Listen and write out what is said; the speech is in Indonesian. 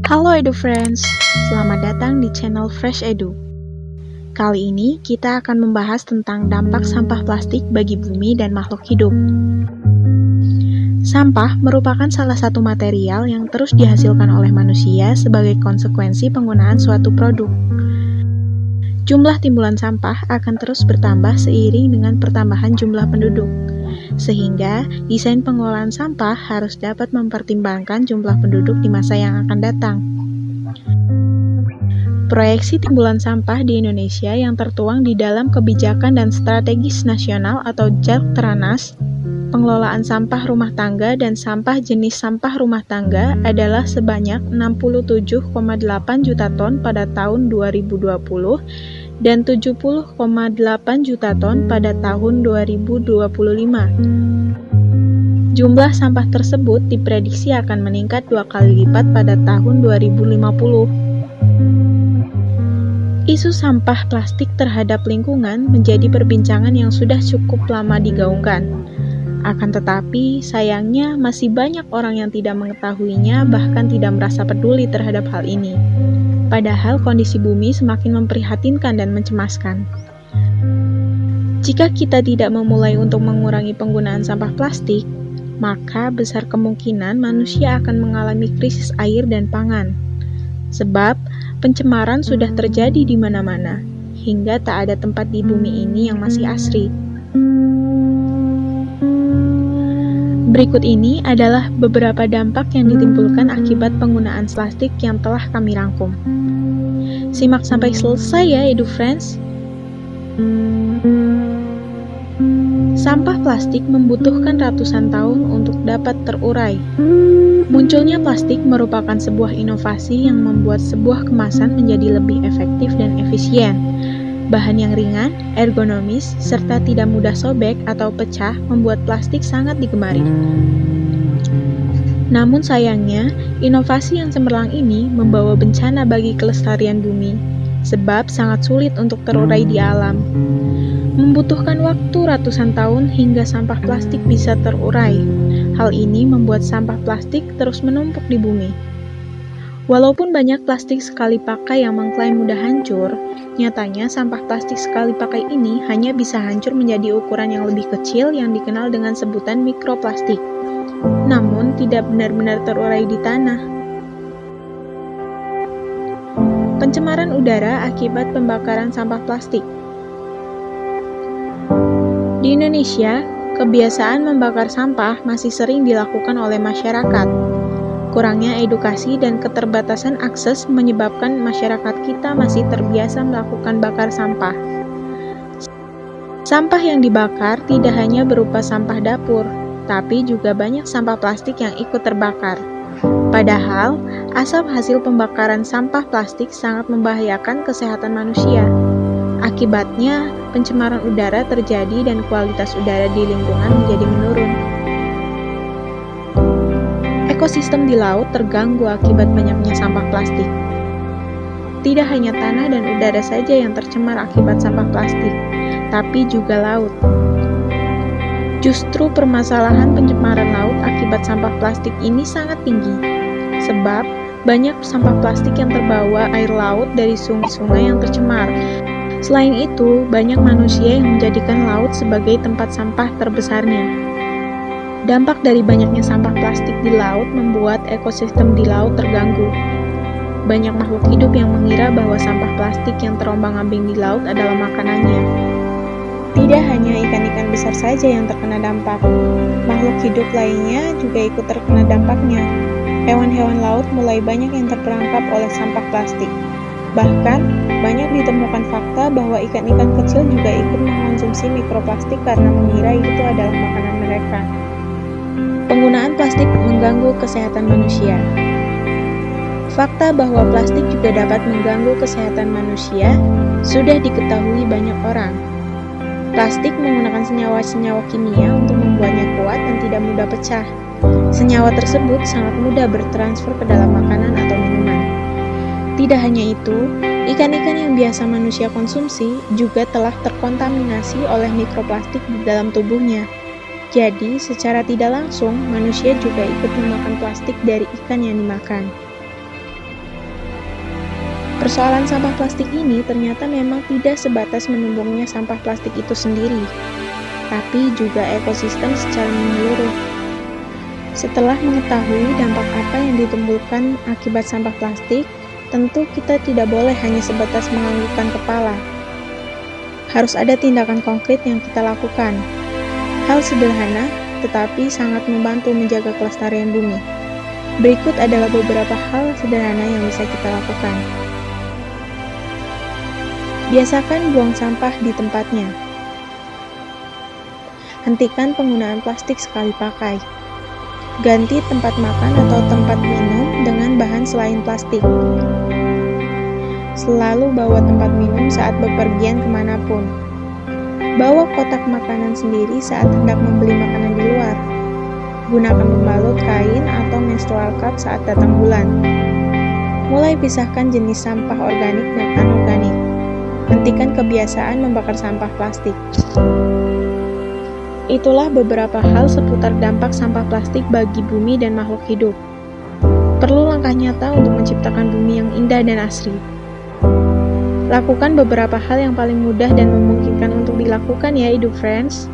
Halo Edu Friends, selamat datang di channel Fresh Edu. Kali ini kita akan membahas tentang dampak sampah plastik bagi bumi dan makhluk hidup. Sampah merupakan salah satu material yang terus dihasilkan oleh manusia sebagai konsekuensi penggunaan suatu produk. Jumlah timbulan sampah akan terus bertambah seiring dengan pertambahan jumlah penduduk, sehingga desain pengelolaan sampah harus dapat mempertimbangkan jumlah penduduk di masa yang akan datang. Proyeksi timbulan sampah di Indonesia yang tertuang di dalam Kebijakan dan Strategis Nasional atau JATRANAS, pengelolaan sampah rumah tangga dan sampah jenis sampah rumah tangga adalah sebanyak 67,8 juta ton pada tahun 2020 dan 70,8 juta ton pada tahun 2025. Jumlah sampah tersebut diprediksi akan meningkat 2 kali lipat pada tahun 2050. Isu sampah plastik terhadap lingkungan menjadi perbincangan yang sudah cukup lama digaungkan. Akan tetapi, sayangnya masih banyak orang yang tidak mengetahuinya bahkan tidak merasa peduli terhadap hal ini. Padahal kondisi bumi semakin memprihatinkan dan mencemaskan. Jika kita tidak memulai untuk mengurangi penggunaan sampah plastik, maka besar kemungkinan manusia akan mengalami krisis air dan pangan. Sebab, pencemaran sudah terjadi di mana-mana, hingga tak ada tempat di bumi ini yang masih asri. Berikut ini adalah beberapa dampak yang ditimbulkan akibat penggunaan plastik yang telah kami rangkum. Simak sampai selesai ya, Edu Friends. Sampah plastik membutuhkan ratusan tahun untuk dapat terurai. Munculnya plastik merupakan sebuah inovasi yang membuat sebuah kemasan menjadi lebih efektif dan efisien. Bahan yang ringan, ergonomis, serta tidak mudah sobek atau pecah membuat plastik sangat digemari. Namun sayangnya, inovasi yang cemerlang ini membawa bencana bagi kelestarian bumi, sebab sangat sulit untuk terurai di alam. Membutuhkan waktu ratusan tahun hingga sampah plastik bisa terurai. Hal ini membuat sampah plastik terus menumpuk di bumi. Walaupun banyak plastik sekali pakai yang mengklaim mudah hancur, nyatanya sampah plastik sekali pakai ini hanya bisa hancur menjadi ukuran yang lebih kecil yang dikenal dengan sebutan mikroplastik, namun tidak benar-benar terurai di tanah. Pencemaran udara akibat pembakaran sampah plastik. Di Indonesia, kebiasaan membakar sampah masih sering dilakukan oleh masyarakat. Kurangnya edukasi dan keterbatasan akses menyebabkan masyarakat kita masih terbiasa melakukan bakar sampah. Sampah yang dibakar tidak hanya berupa sampah dapur, tapi juga banyak sampah plastik yang ikut terbakar. Padahal, asap hasil pembakaran sampah plastik sangat membahayakan kesehatan manusia. Akibatnya, pencemaran udara terjadi dan kualitas udara di lingkungan menjadi menurun. Ekosistem di laut terganggu akibat banyaknya sampah plastik. Tidak hanya tanah dan udara saja yang tercemar akibat sampah plastik, tapi juga laut. Justru permasalahan pencemaran laut akibat sampah plastik ini sangat tinggi, sebab banyak sampah plastik yang terbawa air laut dari sungai-sungai yang tercemar. Selain itu, banyak manusia yang menjadikan laut sebagai tempat sampah terbesarnya. Dampak dari banyaknya sampah plastik di laut membuat ekosistem di laut terganggu. Banyak makhluk hidup yang mengira bahwa sampah plastik yang terombang-ambing di laut adalah makanannya. Tidak hanya ikan-ikan besar saja yang terkena dampak, makhluk hidup lainnya juga ikut terkena dampaknya. Hewan-hewan laut mulai banyak yang terperangkap oleh sampah plastik. Bahkan, banyak ditemukan fakta bahwa ikan-ikan kecil juga ikut mengkonsumsi mikroplastik karena mengira itu adalah makanan mereka. Penggunaan plastik mengganggu kesehatan manusia. Fakta bahwa plastik juga dapat mengganggu kesehatan manusia sudah diketahui banyak orang. Plastik menggunakan senyawa-senyawa kimia untuk membuatnya kuat dan tidak mudah pecah. Senyawa tersebut sangat mudah bertransfer ke dalam makanan atau minuman. Tidak hanya itu, ikan-ikan yang biasa manusia konsumsi juga telah terkontaminasi oleh mikroplastik di dalam tubuhnya. Jadi, secara tidak langsung, manusia juga ikut memakan plastik dari ikan yang dimakan. Persoalan sampah plastik ini ternyata memang tidak sebatas menumbungnya sampah plastik itu sendiri, tapi juga ekosistem secara menyeluruh. Setelah mengetahui dampak apa yang ditimbulkan akibat sampah plastik, tentu kita tidak boleh hanya sebatas menganggukkan kepala. Harus ada tindakan konkret yang kita lakukan. Hal sederhana, tetapi sangat membantu menjaga kelestarian bumi. Berikut adalah beberapa hal sederhana yang bisa kita lakukan. Biasakan buang sampah di tempatnya. Hentikan penggunaan plastik sekali pakai. Ganti tempat makan atau tempat minum dengan bahan selain plastik. Selalu bawa tempat minum saat bepergian kemanapun. Bawa kotak makanan sendiri saat hendak membeli makanan di luar. Gunakan pembalut kain atau menstrual cup saat datang bulan. Mulai pisahkan jenis sampah organik dan anorganik. Hentikan kebiasaan membakar sampah plastik. Itulah beberapa hal seputar dampak sampah plastik bagi bumi dan makhluk hidup. Perlu langkah nyata untuk menciptakan bumi yang indah dan asri. Lakukan beberapa hal yang paling mudah dan memungkinkan untuk dilakukan ya, Edu Friends.